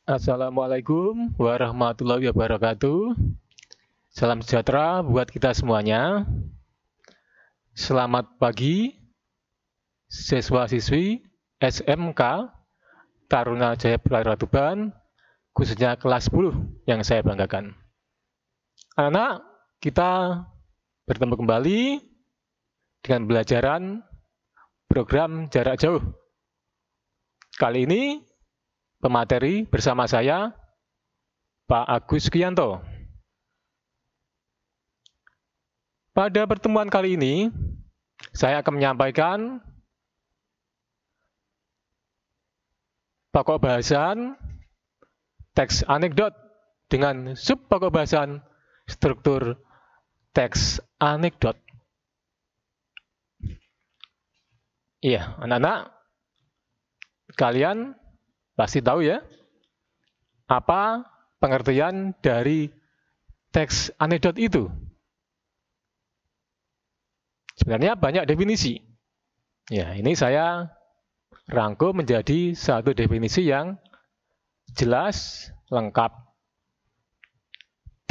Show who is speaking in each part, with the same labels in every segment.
Speaker 1: Assalamualaikum warahmatullahi wabarakatuh. Salam sejahtera buat kita semuanya. Selamat pagi, siswa-siswi SMK Taruna Jaya Pelari Tuban, khususnya kelas 10 yang saya banggakan. Anak-anak, kita bertemu kembali dengan pembelajaran program jarak jauh. Kali ini pemateri bersama saya, Pak Agus Gianto. Pada pertemuan kali ini, saya akan menyampaikan pokok bahasan teks anekdot dengan sub pokok bahasan struktur teks anekdot. Iya, anak-anak, kalian pasti tahu ya, apa pengertian dari teks anekdot itu? Sebenarnya banyak definisi. Ya, ini saya rangkum menjadi satu definisi yang jelas, lengkap.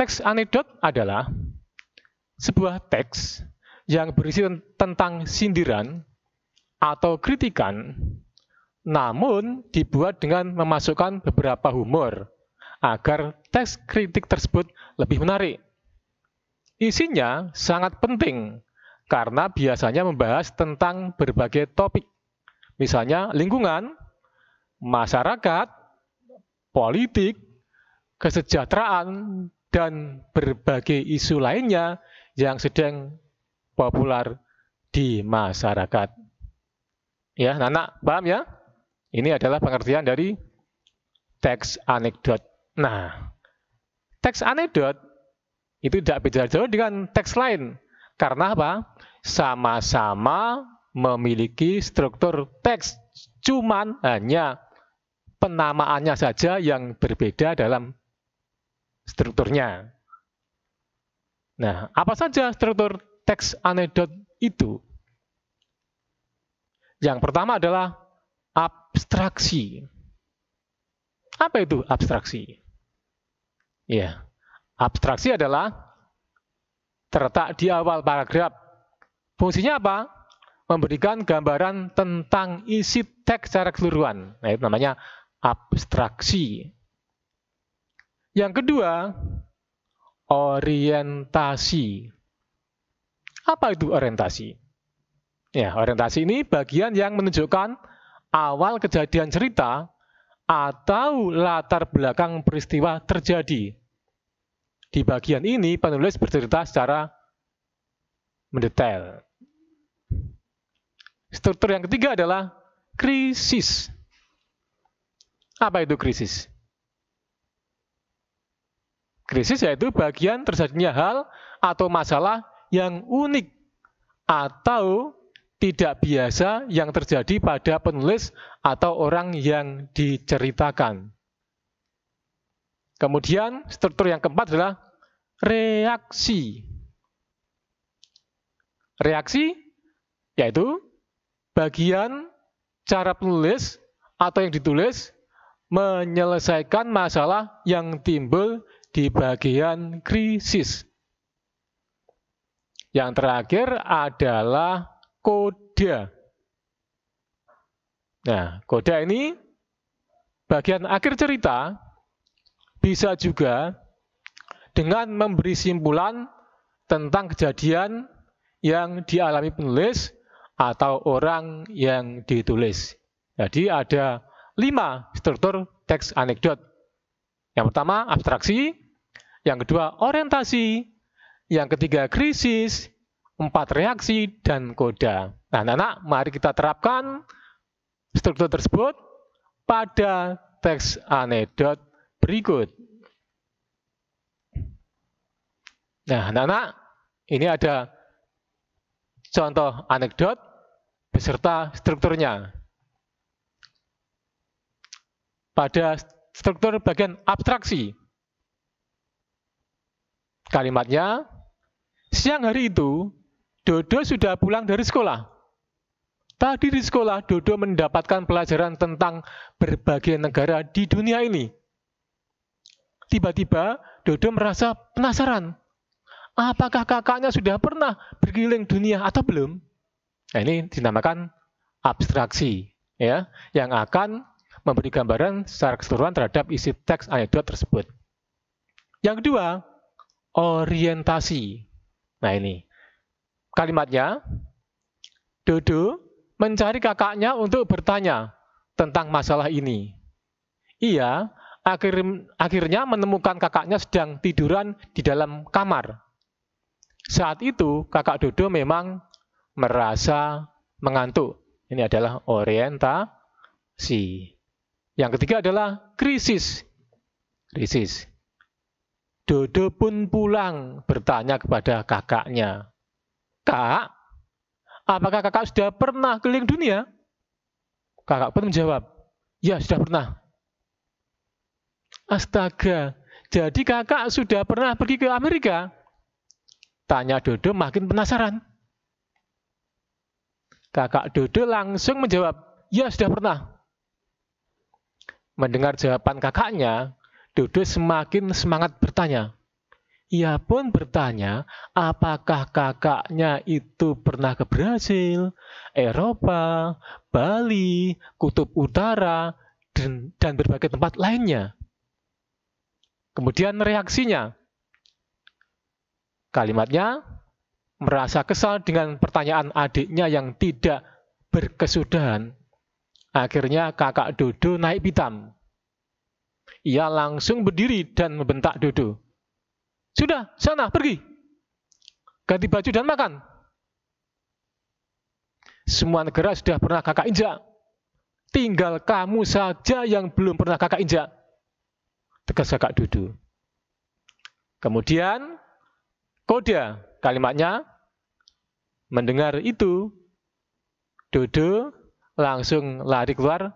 Speaker 1: Teks anekdot adalah sebuah teks yang berisi tentang sindiran atau kritikan, namun dibuat dengan memasukkan beberapa humor agar teks kritik tersebut lebih menarik. Isinya sangat penting karena biasanya membahas tentang berbagai topik, misalnya lingkungan, masyarakat, politik, kesejahteraan, dan berbagai isu lainnya yang sedang populer di masyarakat. Ya, anak-anak paham ya? Ini adalah pengertian dari teks anekdot. Nah, teks anekdot itu tidak beda jauh dengan teks lain. Karena apa? Sama-sama memiliki struktur teks. Cuman hanya penamaannya saja yang berbeda dalam strukturnya. Nah, apa saja struktur teks anekdot itu? Yang pertama adalah abstraksi. Apa itu abstraksi? Ya, abstraksi adalah terletak di awal paragraf. Fungsinya apa? Memberikan gambaran tentang isi teks secara keseluruhan. Nah, itu namanya abstraksi. Yang kedua, orientasi. Apa itu orientasi? Ya, orientasi ini bagian yang menunjukkan awal kejadian cerita atau latar belakang peristiwa terjadi. Di bagian ini penulis bercerita secara mendetail. Struktur yang ketiga adalah krisis. Apa itu krisis? Krisis yaitu bagian terjadinya hal atau masalah yang unik atau tidak biasa yang terjadi pada penulis atau orang yang diceritakan. Kemudian struktur yang keempat adalah reaksi. Reaksi yaitu bagian cara penulis atau yang ditulis menyelesaikan masalah yang timbul di bagian krisis. Yang terakhir adalah koda. Nah, koda ini bagian akhir cerita bisa juga dengan memberi simpulan tentang kejadian yang dialami penulis atau orang yang ditulis. Jadi ada 5 struktur teks anekdot. Yang pertama abstraksi, yang kedua orientasi, yang ketiga krisis, 4 reaksi, dan koda. Nah, anak-anak, mari kita terapkan struktur tersebut pada teks anekdot berikut. Nah, anak-anak, ini ada contoh anekdot beserta strukturnya. Pada struktur bagian abstraksi, kalimatnya, siang hari itu, Dodo sudah pulang dari sekolah. Tadi di sekolah, Dodo mendapatkan pelajaran tentang berbagai negara di dunia ini. tiba-tiba Dodo merasa penasaran. Apakah kakaknya sudah pernah berkeliling dunia atau belum? Nah, ini dinamakan abstraksi, ya, yang akan memberi gambaran secara keseluruhan terhadap isi teks anekdot tersebut. Yang kedua, orientasi. Nah, ini kalimatnya, Dodo mencari kakaknya untuk bertanya tentang masalah ini. Ia akhirnya menemukan kakaknya sedang tiduran di dalam kamar. Saat itu kakak Dodo memang merasa mengantuk. Ini adalah orientasi. Yang ketiga adalah krisis. Krisis. Dodo pun pulang bertanya kepada kakaknya. Kak, apakah kakak sudah pernah keliling dunia? Kakak pun menjawab, ya sudah pernah. Astaga, jadi kakak sudah pernah pergi ke Amerika? Tanya Dodo makin penasaran. Kakak Dodo langsung menjawab, ya sudah pernah. Mendengar jawaban kakaknya, Dodo semakin semangat bertanya. Ia pun bertanya, apakah kakaknya itu pernah ke Brasil, Eropa, Bali, Kutub Utara, dan berbagai tempat lainnya. Kemudian reaksinya. Kalimatnya, merasa kesal dengan pertanyaan adiknya yang tidak berkesudahan. Akhirnya kakak Dodo naik pitam. Ia langsung berdiri dan membentak Dodo. Sudah, sana, pergi. Ganti baju dan makan. Semua negara sudah pernah kakak injak. Tinggal kamu saja yang belum pernah kakak injak. Tegas kakak Dodo. Kemudian, koda kalimatnya. Mendengar itu, Dodo langsung lari keluar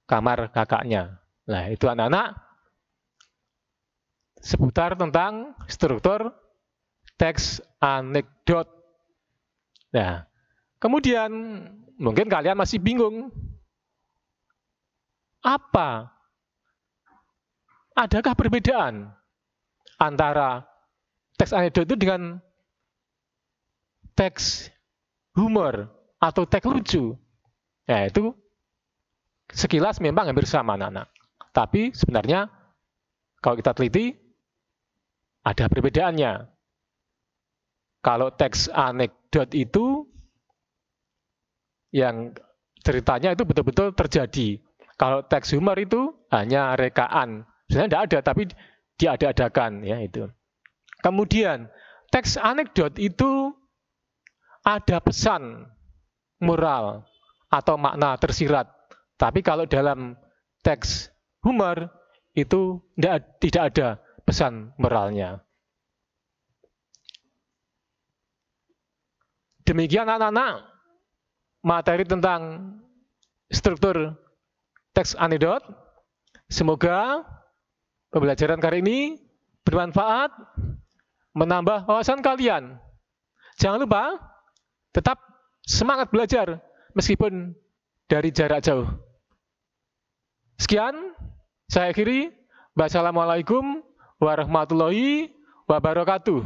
Speaker 1: kamar kakaknya. Nah, itu anak-anak seputar tentang struktur teks anekdot. Nah, kemudian mungkin kalian masih bingung. Adakah perbedaan antara teks anekdot itu dengan teks humor atau teks lucu? Ya, itu sekilas memang hampir sama, anak-anak. Tapi sebenarnya kalau kita teliti, ada perbedaannya. Kalau teks anekdot itu yang ceritanya itu betul-betul terjadi. Kalau teks humor itu hanya rekaan. Sebenarnya tidak ada, tapi diada-adakan, ya itu. Kemudian teks anekdot itu ada pesan moral atau makna tersirat. Tapi kalau dalam teks humor itu tidak ada pesan moralnya. Demikian anak-anak materi tentang struktur teks anekdot. Semoga pembelajaran kali ini bermanfaat, menambah wawasan kalian. Jangan lupa tetap semangat belajar meskipun dari jarak jauh. Sekian, saya akhiri. Wassalamualaikum warahmatullahi wabarakatuh.